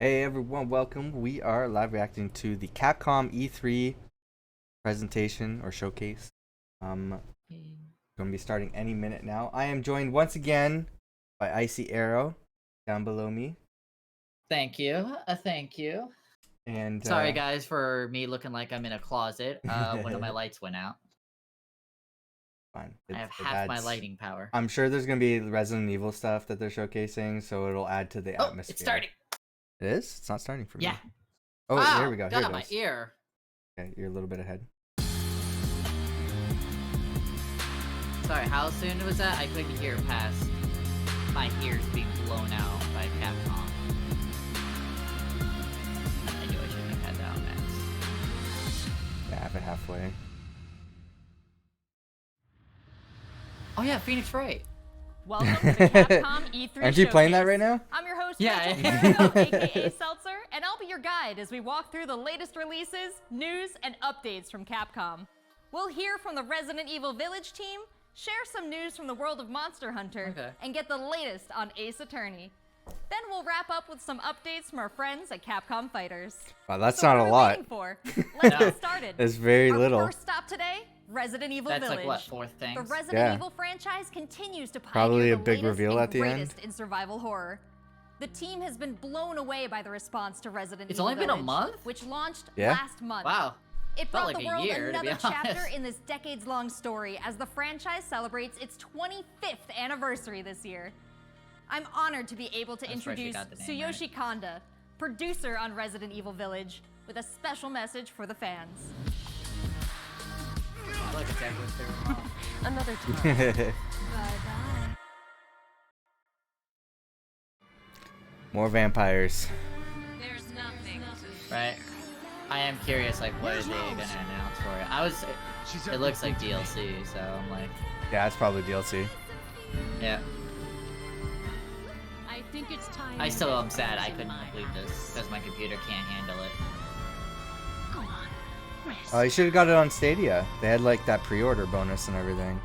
Hey everyone, welcome. We are live reacting to the Capcom E3 presentation or showcase. Going to be starting any minute now. I am joined once again by Icy Arrow down below me. Thank you. Thank you. And sorry guys for me looking like I'm in a closet. One of my lights went out. Fine. I have half my lighting power. I'm sure there's going to be Resident Evil stuff that they're showcasing, so it'll add to the atmosphere. It's starting. It is? It's not starting for me. Yeah. Oh, here we go. Here it goes. My ear. Okay, you're a little bit ahead. Sorry, how soon was that? I couldn't hear past my ears being blown out by Capcom. I knew I shouldn't have had that on max. Yeah, have it halfway. Oh yeah, Phoenix Wright. Welcome to the Capcom E3 Aren't you playing that right now? I'm your host, Yeah. Rachel Carrico, aka Seltzer, and I'll be your guide as we walk through the latest releases, news, and updates from Capcom. We'll hear from the Resident Evil Village team, share some news from the world of Monster Hunter, and get the latest on Ace Attorney. Then we'll wrap up with some updates from our friends at Capcom Fighters. Wow, that's So not what a are we lot. waiting for? Let's get started. It's very little. Our first stop today, Resident Evil That's Village. like what, fourth thing? The Resident Yeah. Evil franchise continues to pioneer Probably a the big latest reveal and at the end. greatest in survival horror. The team has been blown away by the response to Resident It's Evil only been a Village, month? which launched Yeah. last month. Wow. It Felt brought like the a world year, to be another chapter honest. in this decades-long story as the franchise celebrates its 25th anniversary this year. I'm honored to be able to That's right, she introduce got the name Tsuyoshi Kanda, producer on Resident Evil Village, with a special message for the fans. Look, it's Edward's favorite mom. Another time. Bye-bye. More vampires. There's nothing. Right? I am curious, like, what are they gonna announce for it? It looks like DLC, so I'm like, Yeah, it's probably DLC. yeah. I think it's time. I still am sad I couldn't complete this because my computer can't handle it. Go on. Rest. Oh, you should have got it on Stadia. They had like that pre-order bonus and everything.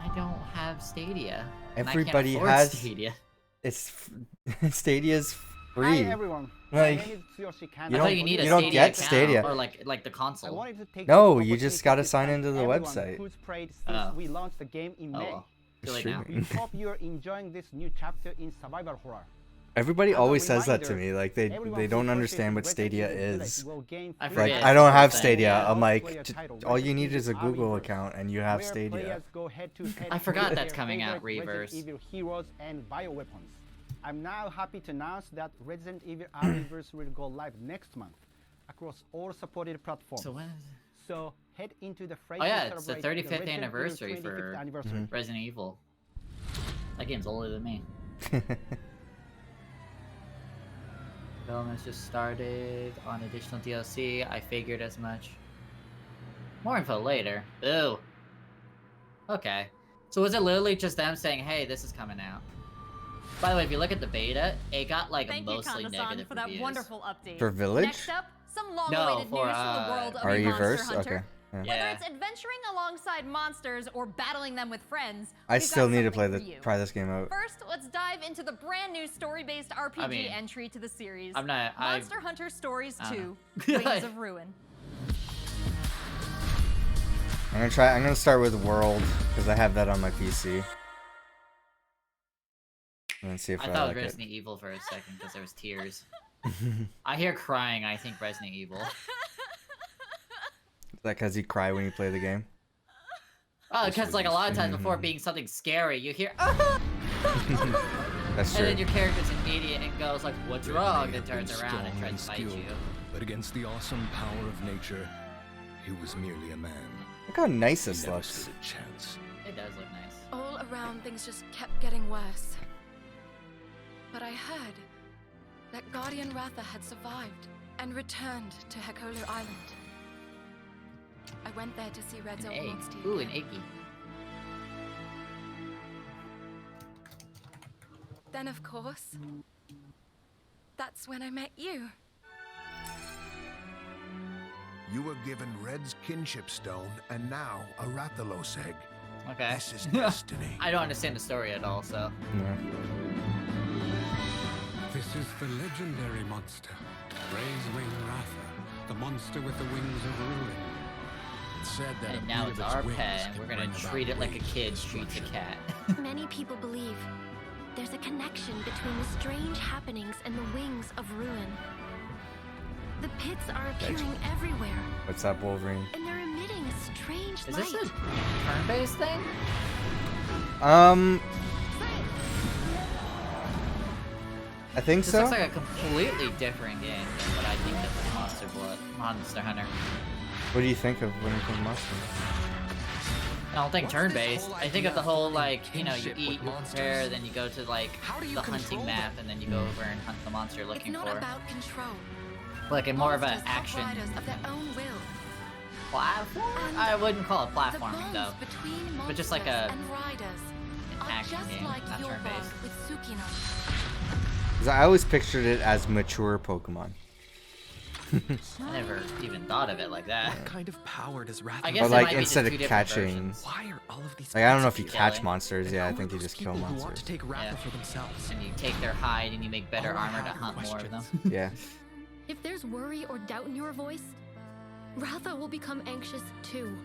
I don't have Stadia. and I Everybody can't afford has- Stadia. Stadia's free. Hi everyone. Like, My name is Tsuyoshi Kanda. you I thought you need a you don't Stadia get account, Stadia. or like the I console. wanted to take No, this you just opportunity gotta to sign thank into the everyone website. who's prayed since Oh. we launched the game in Oh May. well. Too late now. Streaming. We hope you're enjoying this new chapter in survival horror. Everybody As a always says that to reminder, me. Like everyone they who don't purchases understand what Resident Stadia Evil Village is. will gain I free Like, forget. I don't have Yeah. Stadia. I'm like, Multiplayer title, all you Resident need is a Evil Google Reverse, account and you have where Stadia. players go head-to-head I forgot with that's their coming out, favorite Reverse. Resident Evil heroes and bioweapons. I'm now happy to announce that Resident Evil Reverse will go live next month across all supported platforms. So when is So head into the Friday. Oh, yeah, it's the celebrate 35th Resident Evil anniversary 25th for- anniversary. Resident Evil? That game's older than me. Development's just started on additional DLC. I figured as much. More info later. Ooh. Okay. So was it literally just them saying, hey, this is coming out? By the way, if you look at the beta, it got like Thank you, mostly Kanda-san, negative for that reviews. wonderful update. For Village? Next up, some long-awaited No, news for, from the world of Are you Monster verse? Hunter. Okay. Yeah. Whether Yeah. it's adventuring alongside monsters or battling them with friends, I we've still got need to play something for you. try this game out. First, let's dive into the brand new story-based RPG I mean, entry to the series. I'm not. Monster Hunter Stories I don't 2: know. Wings of Ruin. I'm gonna start with World because I have that on my PC. And see if I I, thought like it was it. Resident Evil for a second because there was tears. I hear crying. I think Resident Evil. Is that because you cry when you play the game? Oh, because like a lot of times before being something scary, you hear, "Ah!" That's and true. then your character's an idiot and goes like, "What's wrong?" and turns around and tries to fight you. But against the awesome power of nature, he was merely a man. Look how nice He this never looks. stood a chance. It does look nice. All around, things just kept getting worse. But I heard that Guardian Ratha had survived and returned to Hekolu Island. I went there to see Red An Zone egg. Monster. Ooh, an eggy. Then, of course, that's when I met you. You were given Red's kinship stone and now a Rathalos egg. Okay. This is destiny. I don't understand the story at all, so. Yeah. This is the legendary monster, Wing Ratha, the monster with the wings of ruin. It's said that And a now beat it's of its our wings pet, and can we're gonna bring about treat it like a great kid treats a destruction. cat. Many people believe there's a connection between the strange happenings and the wings of ruin. The pits are appearing everywhere, What's up, Wolverine? and they're emitting a strange Is light. this a turn-based thing? I think This so. looks like a completely different game than what I think of Monster Hunter. What do you think of when it comes to Monster? I don't think What's turn-based. this whole I think of idea the of whole, forming like, you know, you kinship eat, with you prepare, monsters? then you go to, like, How do you the hunting control map, them? and then you go over and hunt the monster you're It's looking not for. about control. Like, a more of an Monsters have action riders of their own will. platform? And I wouldn't call it The platforming, bonds though. between But just like monsters a and riders are action just game, like not your bond turn-based. with Tsukino. 'Cause I always pictured it as mature Pokemon. I never even thought of it like that. What kind of power does Ratha I guess But it like might be just instead two of different catching, versions. Why are all of these like I don't know if you pits catch Killing. monsters. And Yeah, I who think are you those just kill people who want monsters. to take Ratha Yeah. for themselves? And you take their hide and you make better All I armor to have are hunt more of them. questions. Yeah. If there's worry or doubt in your voice, Ratha will become anxious too.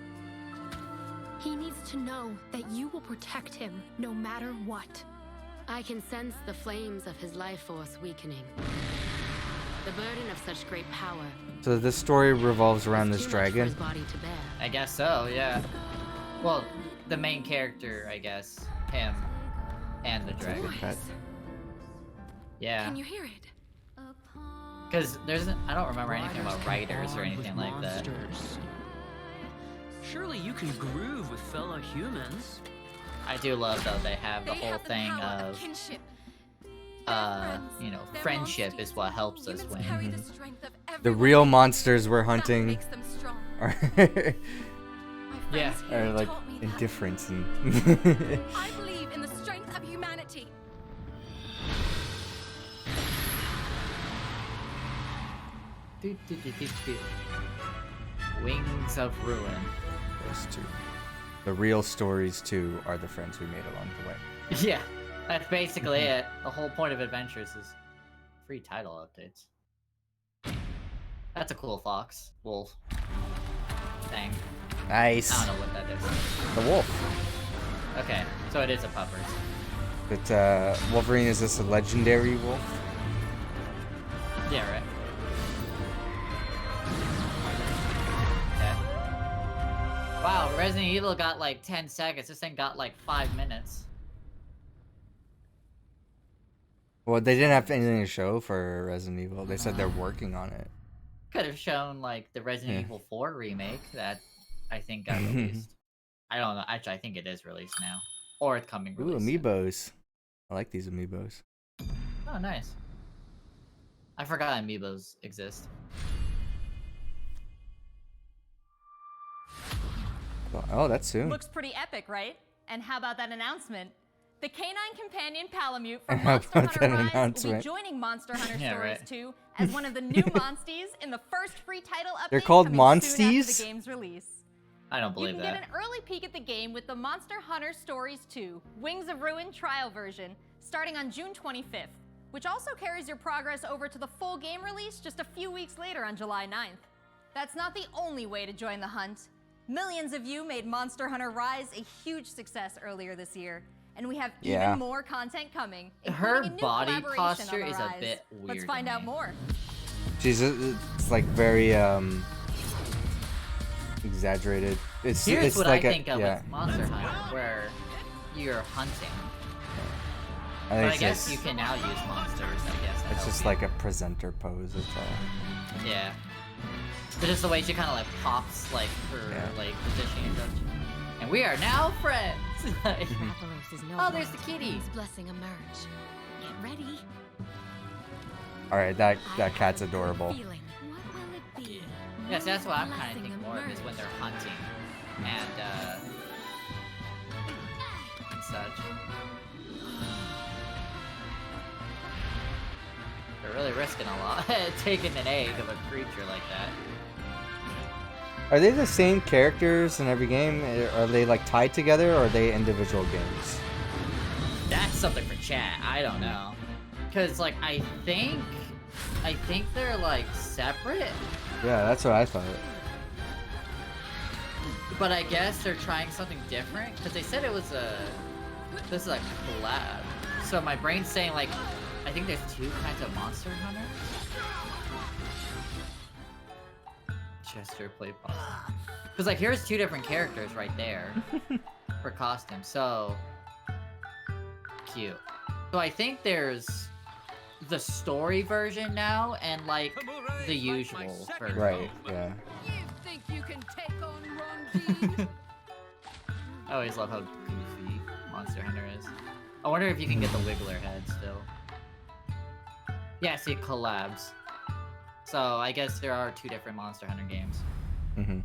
He needs to know that you will protect him no matter what. I can sense the flames of his life force weakening. The burden of such great power So this story revolves around is this too much for dragon. his body to bear. I guess so, yeah. Well, the main character, I guess. Him. And the dragon. Pet. Yeah. Can you hear it? Because I don't remember anything about writers or anything like that. Surely you can groove with fellow humans. I do love, though, they have the They whole have the thing power of, kinship. you know, friendship is what helps us Humans win. carry the strength of The everyone real they meet. monsters we're That hunting makes them strong. are, My Yeah. friends here are like taught me that. indifference and I believe in the strength of humanity. Wings of Ruin. those two. The real stories too are the friends we made along the way. Yeah, that's basically it. The whole point of Adventures is free title updates. That's a cool fox. Wolf. Thing. Nice. I don't know what that is. The wolf. Okay, so it is a puppers. But Wolverine, is this a legendary wolf? Yeah, right. Okay. Wow, Resident Evil got like 10 seconds. This thing got like 5 minutes. Well, they didn't have anything to show for Resident Evil. They said they're working on it. Could have shown like the Resident Yeah. Evil 4 remake that I think got released. I don't know. Actually, I think it is released now. Or it's coming Ooh, release soon. amiibos. I like these amiibos. Oh, nice. I forgot amiibos exist. Oh, that's soon. Looks pretty epic, right? And how about that announcement? The canine companion Palamute from How Monster about Hunter that Rise will be announcement? joining Monster Hunter Yeah, Stories right. 2 as one of the new Monsties in the first free title update. They're called coming soon after Monsties? the game's release. I don't You believe can that. get an early peek at the game with the Monster Hunter Stories 2 Wings of Ruin trial version starting on June 25th, which also carries your progress over to the full game release just a few weeks later on July 9th. That's not the only way to join the hunt. Millions of you made Monster Hunter Rise a huge success earlier this year, and we have Yeah. even more content coming, Her including a new body collaboration posture on the is a Rise. bit Let's weird find to out me. more. She's it's like very exaggerated. Here's what like I a, think of yeah. with Monster Hunter, where you're hunting. I But think I it's guess just, you can now use monsters, I guess. to it's help just you. like a presenter pose. That's all. Yeah. But just the way she kind of like pops like her Yeah. like positioning and such. And we are now friends. Like, Rathalos is no oh, there's the more. kitty. His blessing emerge. Get ready. All right, that cat's I have a adorable. feeling. What will it be? Yes, that's what I'm kind of Blessing thinking more of is when they're hunting and such. They're really risking a lot, taking an egg of a creature like that. Are they the same characters in every game? Are they like tied together, or are they individual games? That's something for chat. I don't know. Because like I think they're like separate, Yeah, that's what I thought. but I guess they're trying something different because they said it was this is a collab. So my brain's saying like I think there's two kinds of Monster Hunter. Chester play pause. Because like here's two different characters right there for costume. So cute. So I think there's the story version now and like the usual version. Right, yeah. You think you can take on Ron? I always love how goofy Monster Hunter is. I wonder if you can get the Wiggler head still. Yeah, see, it collabs. So I guess there are two different Monster Hunter games. Mm-hmm.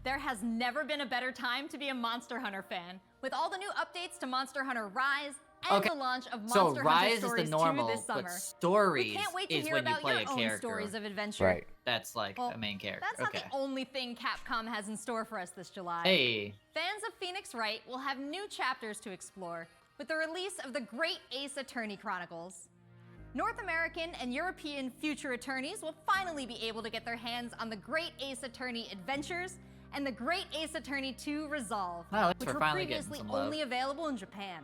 There has never been a better time to be a Monster Hunter fan. With all the new updates to Monster Hunter Rise and the launch of Monster Hunter Rise Stories is the normal, 2 this summer. but Stories We can't wait to is hear when you about play your a own character. stories of adventure. Right. That's like Well, a main character. That's not Okay. the only thing Capcom has in store for us this July. Hey. Fans of Phoenix Wright will have new chapters to explore with the release of the Great Ace Attorney Chronicles. North American and European future attorneys will finally be able to get their hands on the Great Ace Attorney Adventures and the Great Ace Attorney 2 Resolve, Wow, at least which we're were finally getting previously some love. only available in Japan.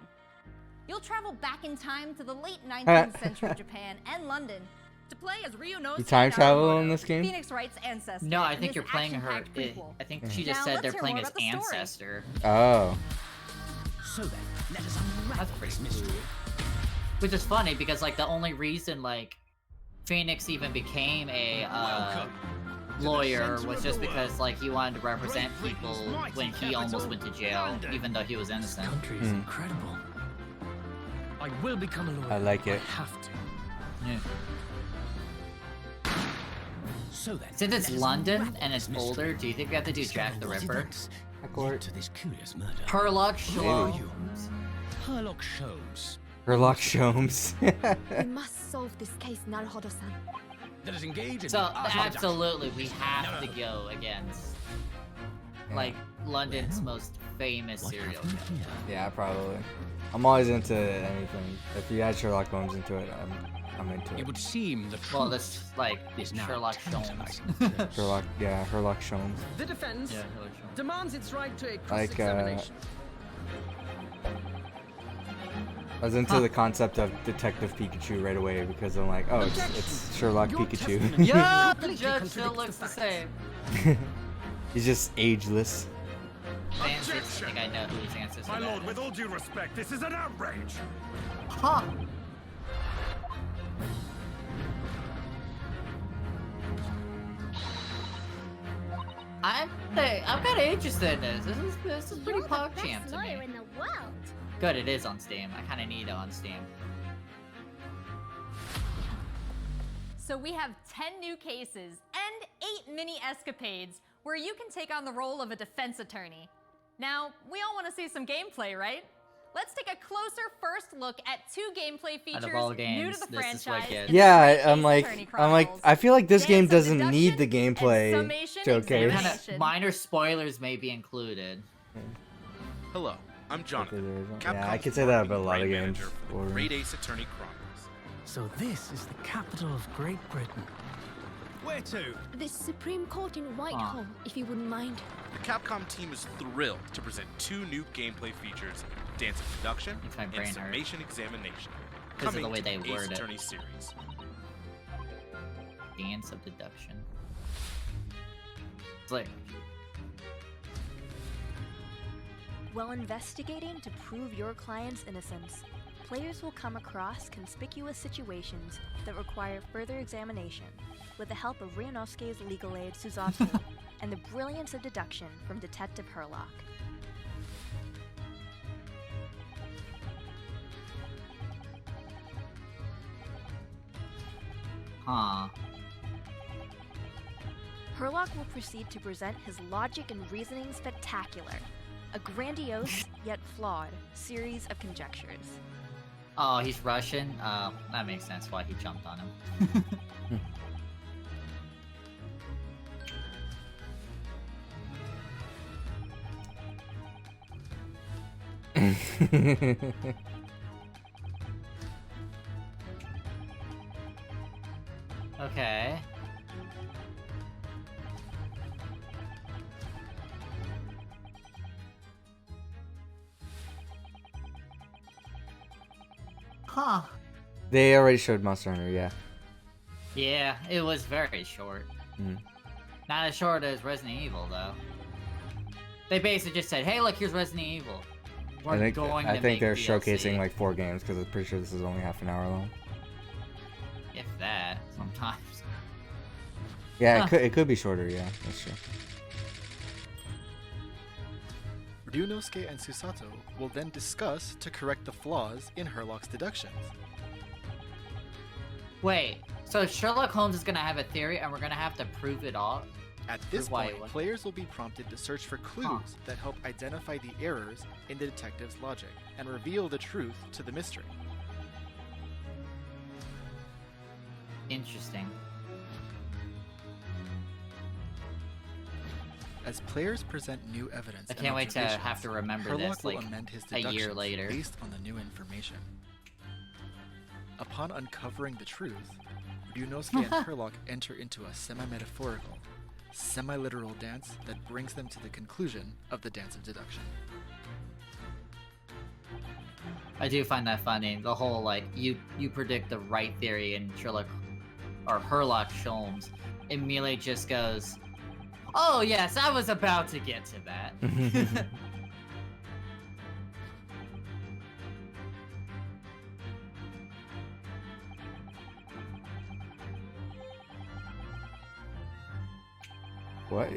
You'll travel back in time to the late 19th century Japan and London to play as Ryunosuke You time travel Nagamoto, in this game? Phoenix Wright's ancestor. No, I in think this you're playing her. action-packed prequel. I think she just Now, said let's they're hear playing more as about the story. ancestor. Oh. So then, let us unravel That's pretty this mystery. Which is funny because like the only reason like Phoenix even became a lawyer was just because like he wanted to represent people when he almost went to jail, even though he was innocent. This country is incredible. I will become a lawyer. I like it. I have to. Yeah. So then, Since it's let us London unravel and it's this mystery. older, do you think we have to do Discover Jack the what Ripper? events led to this curious murder. Herlock Who are Sholmes. you? Herlock Sholmes. Herlock Sholmes. We must solve this case, Naruhodo-san. Let us engage in So the art of absolutely, we have to go against like London's most famous serial killer. Yeah, probably. I'm always into anything. If you add Sherlock Holmes into it, I'm into it. It would seem that Well, this like is now Sherlock Holmes. tantalizing. Sherlock, yeah, Herlock Sholmes. The defense Yeah, Sherlock Holmes. demands its right to a Like, cross-examination. I was into the concept of Detective Pikachu right away because I'm like, oh, it's Sherlock Pikachu. Yeah, the judge still looks the same. He's just ageless. Fans just think I know who his ancestor My lord, is. with all due respect, this is an outrage! Huh. I'm kind of interested in this. This is pretty PogChamp to me. in the world. Good, it is on Steam. I kind of need it on Steam. So we have 10 new cases and 8 mini escapades where you can take on the role of a defense attorney. Now, we all want to see some gameplay, right? Let's take a closer first look at 2 gameplay features Out of all new games, to the this is franchise. what gets- in the Yeah, Great I'm Ace like, Attorney I feel like this Chronicles. game Dance of doesn't need the deduction and gameplay summation showcase. examination. Minor spoilers may be included. Hello, I'm Jonathan. Yeah, I could say that about a lot of Brand games. Manager for the Great Ace Attorney Chronicles. So this is the capital of Great Britain. Where to? The Supreme Court in Whitehall, if you wouldn't mind. The Capcom team is thrilled to present 2 new gameplay features: Dance of Deduction Makes my and brain hurt. Summation Examination. Because of the Coming way to they the Ace word it. Attorney series. Dance of deduction. It's like, While investigating to prove your client's innocence, players will come across conspicuous situations that require further examination with the help of Ryunosuke's legal aid Suzato and the brilliance of deduction from Detective Herlock. huh. Herlock will proceed to present his logic and reasoning spectacular, a grandiose yet flawed series of conjectures. Oh, he's Russian? That makes sense why he jumped on him. Okay. Huh. They already showed Monster Hunter, yeah. Yeah, it was very short. Mm. Not as short as Resident Evil, though. They basically just said, "Hey, look, here's Resident Evil. We're I going to think make they're DLC." showcasing like 4 games because I'm pretty sure this is only half an hour long. If that, sometimes. Yeah, it could be shorter. Yeah, that's true. Ryunosuke and Susato will then discuss to correct the flaws in Herlock's deductions. Wait, so Sherlock Holmes is gonna have a theory, and we're gonna have to prove it all? At this Why- point, players will be prompted to search for clues that help identify the errors in the detective's logic and reveal the truth to the mystery. Interesting. As players present new evidence, I and can't wait to observations, have to remember Herlock this, will like, amend his a year deductions later. based on the new information. Upon uncovering the truth, Ryunosuke and Herlock enter into a semi-metaphorical, semi-literal dance that brings them to the conclusion of the dance of deduction. I do find that funny. The whole, like, you predict the right theory, and Herlock Sholmes immediately just goes, "Oh yes, I was about to get to that." What?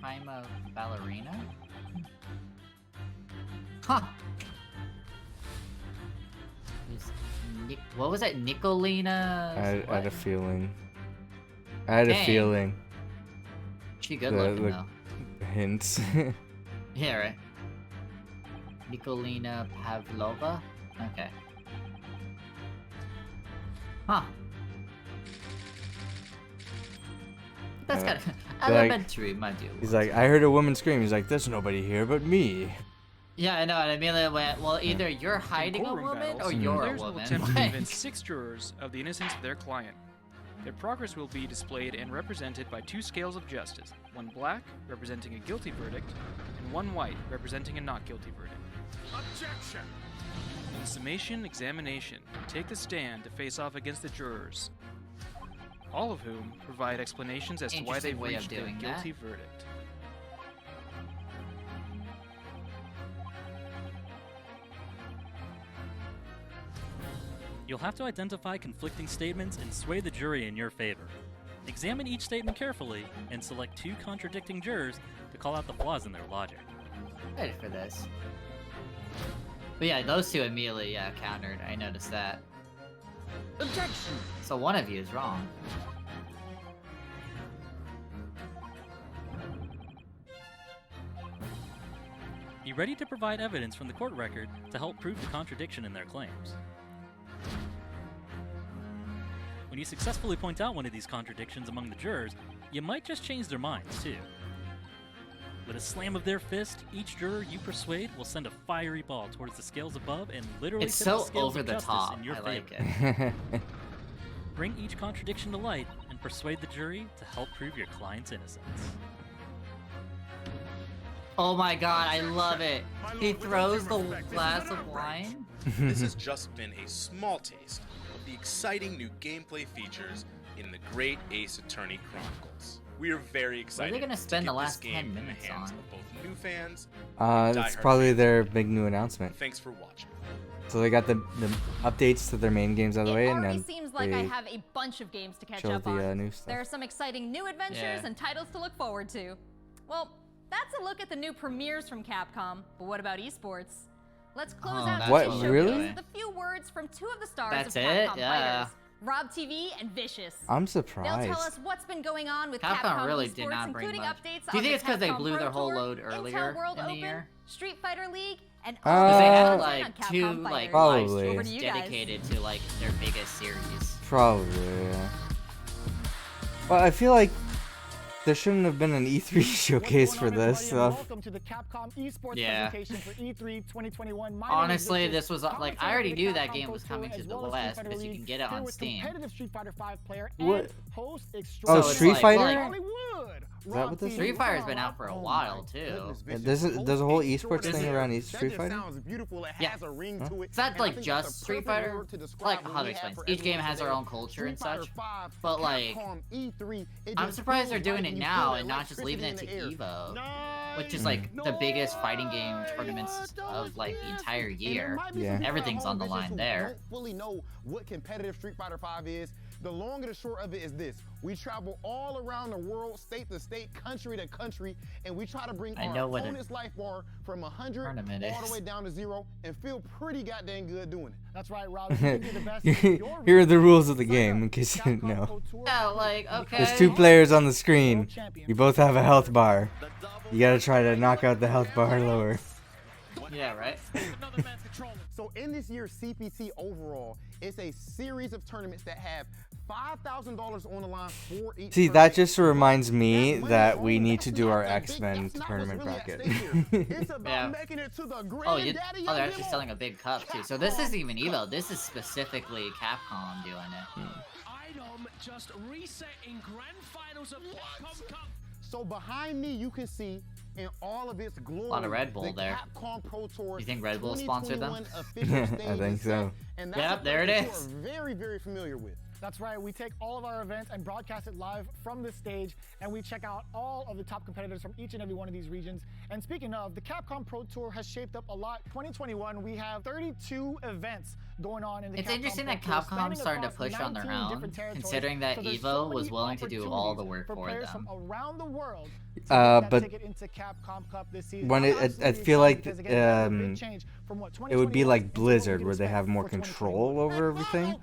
Prima ballerina? Huh. What was that? Nicolina? I had a feeling. I had a feeling. She good looking though. Hints. Yeah, right. Nicolina Pavlova? Okay. Huh. That's kind of elementary, mind you. He's like, I heard a woman scream. He's like, there's nobody here but me. Yeah, I know, and Amelia went, well, either you're hiding a courtroom woman battles, or you're a players will woman. attempt to convince 6 jurors of the innocence of their client. Their progress will be displayed and represented by 2 scales of justice, one black, representing a guilty verdict, and one white, representing a not guilty verdict. Objection! In summation examination, take the stand to face off against the jurors, all of whom provide explanations as to why they've Interesting way of reached their doing guilty that. verdict. You'll have to identify conflicting statements and sway the jury in your favor. Examine each statement carefully and select 2 contradicting jurors to call out the flaws in their logic. Ready for this. But yeah, those 2 immediately countered. I noticed that. Objection! So one of you is wrong. Be ready to provide evidence from the court record to help prove the contradiction in their claims. When you successfully point out one of these contradictions among the jurors, you might just change their minds, too. With a slam of their fist, each juror you persuade will send a fiery ball towards the scales above and literally It's tip so the scales over of the justice top. in your I favor. like it. Bring each contradiction to light and persuade the jury to help prove your client's innocence. Oh my god, I love it. He throws the glass of wine. This has just been a small taste of the exciting new gameplay features in the Great Ace Attorney Chronicles. We are very excited. What are they gonna spend to the get last this 10 game in the minutes hands on? of both new fans. It's probably their big new announcement. Thanks for watching. So they got the updates to their main games out of the way, It and already then seems like I have a bunch of games to catch showed up the, on. new stuff. There are some exciting new adventures Yeah. and titles to look forward to. Well, that's a look at the new premieres from Capcom, but what about esports? Let's close out What, today's really? showcase with a few words from 2 of the stars That's of it? Capcom Yeah. fighters, Rob TV and Vicious. I'm They'll surprised. tell us what's been going on with Capcom really esports, did not bring including much. updates Do you on think the it's because they Capcom blew Pro their whole Tour, load earlier Intel World in the Open, year? Street Fighter League, and Uh, all the They had content like on 2 Capcom like Fighters. live Probably. Over to streams you guys. dedicated to like their biggest series. Probably, yeah. Well, I feel like there shouldn't have been an E3 showcase for this stuff. Welcome to the Capcom Esports Yeah. presentation for E3 2021. My name is Honestly, Victor, this was like I commentator already for the knew that Capcom game Pro was Tour, coming to as the well as West Street because Fighter you League, can get it here on with Steam. competitive Street Fighter 5 player What? and host So Oh, it's Street like- Fighter? like- Hollywood. Is that what this is? Street Fighter's been out for a while too. There's a whole esports thing around Street Fighter? Yeah. Huh? It's not like just Street Fighter. Like how to explain. Each game has their own culture and such. But like, I'm surprised they're doing it now and not just leaving it to Evo, which is like the biggest fighting game tournaments of like the entire year. Yeah. Everything's on the line there. Don't fully know what competitive Street Fighter 5 is. The long and the short of it is this: we travel all around the world, state to state, country to country, and we try to bring I our know what opponent's life bar from 100 tournament all is. the way down to 0, and feel pretty goddamn good doing it. That's right, Rob. You can be the best in your Here are the rules of the game, in case you didn't know. Yeah, like okay. There's 2 players on the screen. You both have a health bar. You gotta try to knock out the health bar lower. Yeah, right. So in this year's CPT overall, it's a series of tournaments that have $5,000 on the line for each. See, that just reminds me that we need to do our X-Men tournament bracket. Yeah. Oh, they're actually selling a big cup too. So this isn't even Evo. This is specifically Capcom doing it. Item just resetting grand finals of Capcom Cup. So behind me, you can see in all of its glory, A lot of Red Bull the there. Capcom Pro Tour. You think Red Bull sponsored them? 2021 official I stage think is so. set, and that's Yep, a there it place is. you are very, very familiar with. That's right. We take all of our events and broadcast it live from this stage, and we check out all of the top competitors from each and every one of these regions. And speaking of, the Capcom Pro Tour has shaped up a lot. 2021, we have 32 events going on in the It's Capcom interesting Pro that Tour, Capcom's spanning starting to across push on their 19 own, different territories. considering that So there's Evo so was many willing to do all the opportunities work for players them. from around the world to get But that ticket into Capcom Cup this season. when I'm I absolutely feel like excited because, again, it's a big change from what it would be 2021 like into what we Blizzard, can where they expect have more for control over everything.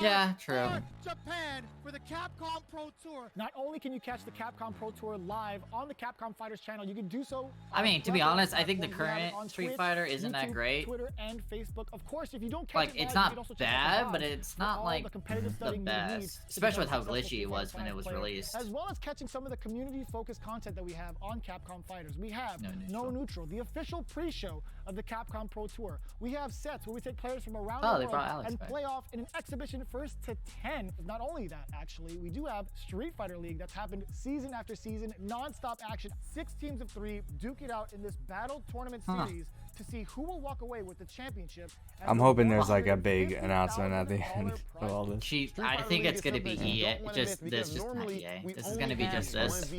Yeah, true. Japan for the Capcom Pro Tour. Not only can you catch the Capcom Pro Tour live on the Capcom Fighters channel, you can do so. I mean, to be on honest, I think the platforms. We have it current on Street Twitch, Fighter isn't that YouTube, great. Twitter and Facebook. Of course, if you don't catch Like, it it's live, not you can also check out bad, the but VODs it's for not all like the competitive the studying you need best. to Especially with become how a successful glitchy it Street was Fighter when it was player, released. As well as catching some of the community-focused content that we have on Capcom Fighters. We have No No Neutral, the official pre-show of the Capcom Pro Tour. We have sets where we take players from around Oh, the they world brought Alex and back. play off in an exhibition first to 10. Not only that, actually, we do have Street Fighter League that's happened season after season, non-stop action, 6 teams of 3, duke it out in this battle tournament series to see who will walk away with the championship. and I'm the hoping there's like a big $150,000 announcement at the end of all this. I think it's gonna be EA. Just this, just not EA. This is gonna be just this.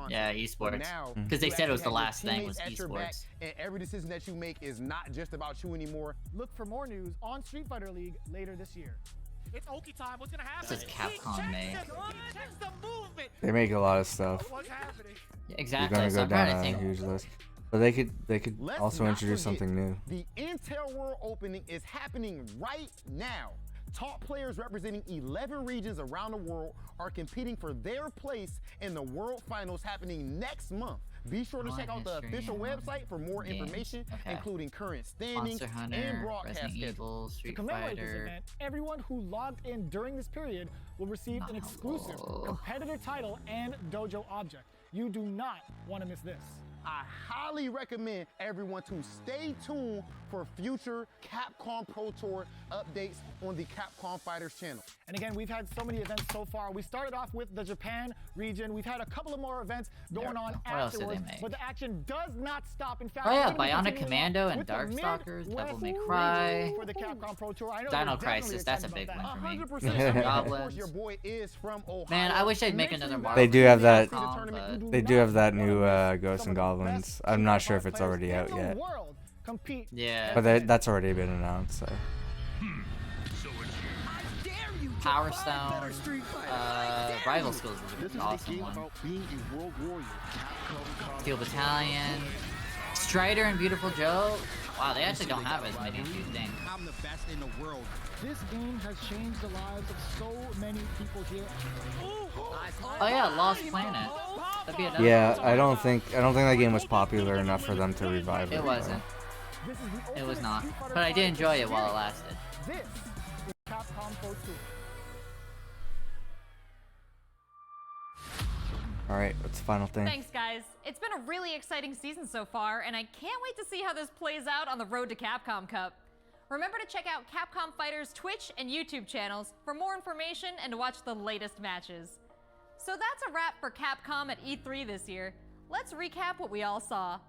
Yeah, esports. Because they said it was the last thing was esports. And every decision that you make is not just about you anymore. Look for more news on Street Fighter League later this year. It's Oki time. What's gonna happen? This is Capcom made. They make a lot of stuff. What's happening? Exactly. You're gonna So go I'm trying to down a think. huge list. But they could Let's also not introduce forget, something new. The Intel World Opening is happening right now. Top players representing 11 regions around the world are competing for their place in the World Finals happening next month. Be sure to check out the official website for more information, including current standings Monster and Hunter, broadcast Resident schedules. Evil, To Street commemorate this Fighter. event, everyone who logged in during this period will receive an exclusive competitor title and dojo object. You do not want to miss this. I highly recommend everyone to stay tuned for future Capcom Pro Tour updates on the Capcom Fighters channel. And again, we've had so many events so far. We started off with the Japan region. We've had a couple of more events going on What else did they afterwards, make? but the action does not stop. In fact, Oh yeah, we're gonna be Bionic continuing Commando on and with the Darkstalkers, Devil Midwest May region Cry. for the Capcom Pro Tour. I know Dino you're definitely Crisis, that's a excited big about one for me. 100%. Of Goblins. course, your boy is from Ohio. Man, I wish they'd make another Marvel. They do have that. Capcom, but- They do have that new Ghosts and Goblins. I'm not sure if it's already out yet. Yeah. But that's already been announced. So. Power Stone, Rival Skills is an awesome one. Steel Battalion, Strider and Beautiful Joe. Wow, they actually don't have as many as you think. I'm the best in the world. This game has changed the lives of so many people here. Oh yeah, Lost Planet. That'd be another Yeah, one. I don't think that game was popular enough for them to revive it. It wasn't. It was not. But I did enjoy it while it lasted. This is Capcom Pro Tour. All right, what's the final thing? Thanks, guys. It's been a really exciting season so far, and I can't wait to see how this plays out on the road to Capcom Cup. Remember to check out Capcom Fighters' Twitch and YouTube channels for more information and to watch the latest matches. So that's a wrap for Capcom at E3 this year. Let's recap what we all saw.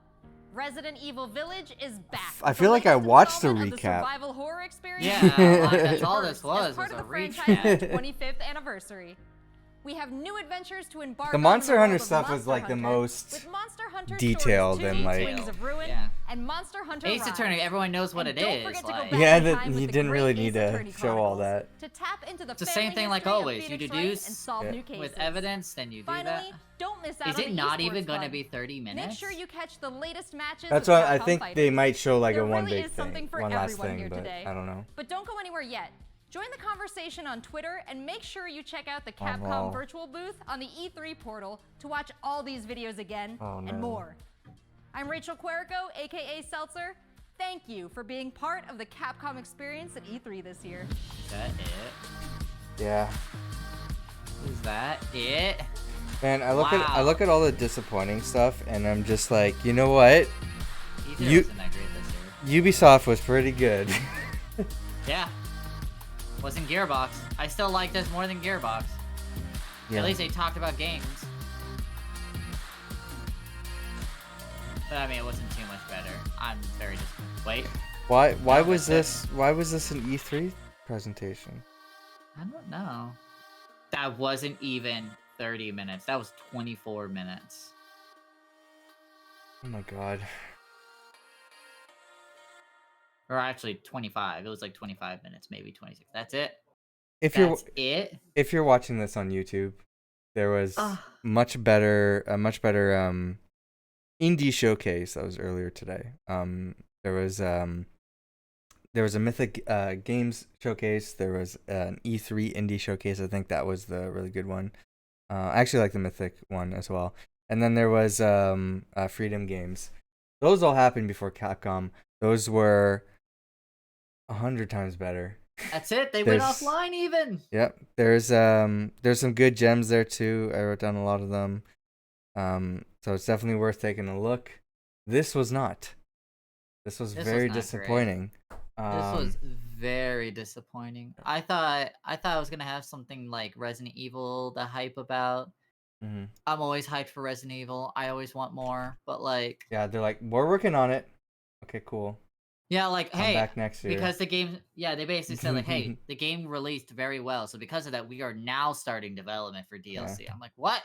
Resident Evil Village is back. I feel like I watched the Installment of recap. survival horror experience. Yeah, that's all this was As part of a the recap. franchise's 25th anniversary. We have new adventures to embark The on in Monster world Hunter of stuff was Monster like the Hunter, most with Monster Hunter detailed Stories and 2, like. Wings of Ruin, Yeah. and Monster Hunter Ace Rise. Attorney, everyone knows what And it don't is. forget to go Like, back Yeah, in that time you with the didn't really great need Ace to Attorney show all Chronicles that. to tap into the it's the family same thing like history of always. You Phoenix Wright deduce and solve Yeah. new cases. with evidence, then you do Finally, that. don't miss out Is on it the not esports even going to fun. be 30 minutes? Make sure you catch the latest matches. That's of why I Capcom think Fighters. they might show like There a one really big is something thing, for one last everyone thing, here but today. I don't know. But don't go anywhere yet. Join the conversation on Twitter and make sure you check out the Oh, Capcom no. virtual booth on the E3 portal to watch all these videos again Oh, no. and more. I'm Rachel Querico, aka Seltzer. Thank you for being part of the Capcom experience at E3 this year. Is that it? Yeah. Is that it? Man, I Wow. look at all the disappointing stuff, and I'm just like, you know what? E3 You- wasn't that great this year. Ubisoft was pretty good. Yeah. Wasn't Gearbox. I still like this more than Gearbox. Yeah. At least they talked about games. But I mean, it wasn't too much better. I'm very disappointed. Wait, Why No, was that's this why was this an E3 presentation? I don't know. That wasn't even 30 minutes. That was 24 minutes. Oh my god. Or actually 25. It was like 25 minutes, maybe 26. That's it. If That's it. if you're watching this on YouTube, there was Ugh. a much better indie showcase that was earlier today. There was a Mythic Games showcase. There was an E3 indie showcase. I think that was the really good one. I actually like the Mythic one as well. And then there was Freedom Games. Those all happened before Capcom. Those were 100 times better. That's it. They went There's- offline even. Yep. There's some good gems there too. I wrote down a lot of them. So it's definitely worth taking a look. This was not. This was This was very not great. disappointing. This was very disappointing. I thought I was gonna have something like Resident Evil to hype about. Mhm. I'm always hyped for Resident Evil. I always want more, but like, Yeah, they're like, we're working on it. Okay, cool. yeah, like, Come hey, back next year. because the game, yeah, they basically said like, hey, the game released very well, so because of that, we are now starting development for DLC. I'm like, what?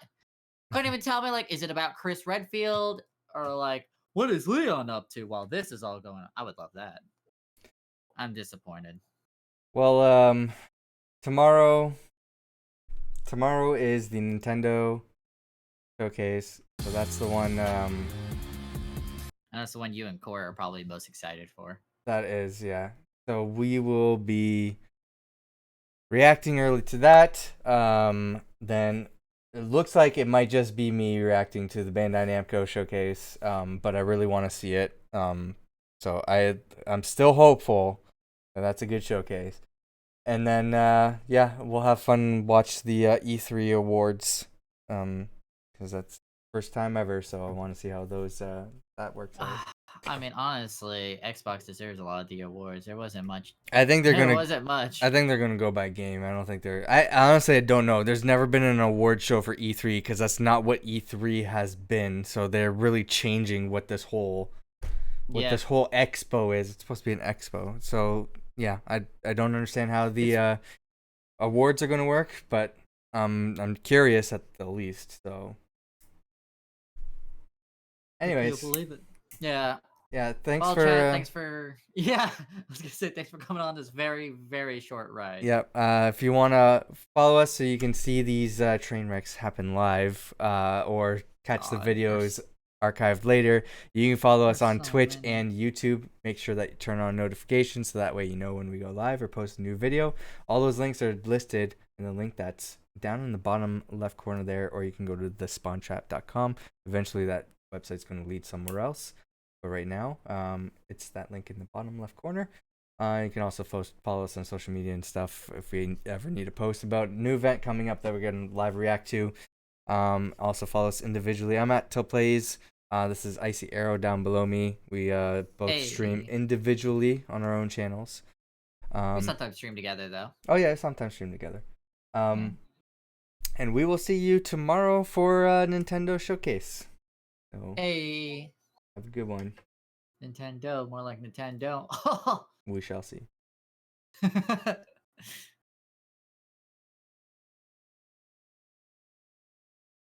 Couldn't even tell me like, is it about Chris Redfield or like, what is Leon up to while this is all going on? I would love that. I'm disappointed. Well, tomorrow is the Nintendo showcase. So that's the one And that's the one you and Core are probably most excited for. that is, yeah. So we will be reacting early to that. Then it looks like it might just be me reacting to the Bandai Namco showcase. But I really want to see it. So I'm still hopeful that that's a good showcase. And then yeah, we'll have fun, watch the E3 awards. Because that's first time ever, so I want to see how those that works out. I mean, honestly, Xbox deserves a lot of the awards. There wasn't much. I think they're There gonna. wasn't much. I think they're gonna go by game. I don't think they're. I honestly, I don't know. There's never been an award show for E3 because that's not what E3 has been. So they're really changing what this whole expo is. It's supposed to be an expo. So yeah, I don't understand how the awards are gonna work, but I'm curious at the least. So, anyways, You'll believe it. Yeah. Yeah, thanks Well, for Chad, thanks for yeah. I was gonna say thanks for coming on this very, very short ride. Yep. If you want to follow us so you can see these train wrecks happen live, or catch the videos archived later, you can follow us on Twitch and YouTube. Make sure that you turn on notifications so that way you know when we go live or post a new video. All those links are listed in the link that's down in the bottom left corner there, or you can go to thespawntrap.com. Eventually that website's going to lead somewhere else. But right now, it's that link in the bottom left corner. You can also follow us on social media and stuff if we ever need to post about a new event coming up that we're going to live react to. Also follow us individually. I'm at Till Plays. This is Icy Arrow down below me. We both stream individually on our own channels. We sometimes stream together though. Oh yeah, sometimes stream together. And we will see you tomorrow for Nintendo Showcase. So, hey. Have a good one. Nintendo, more like Nintendo. We shall see.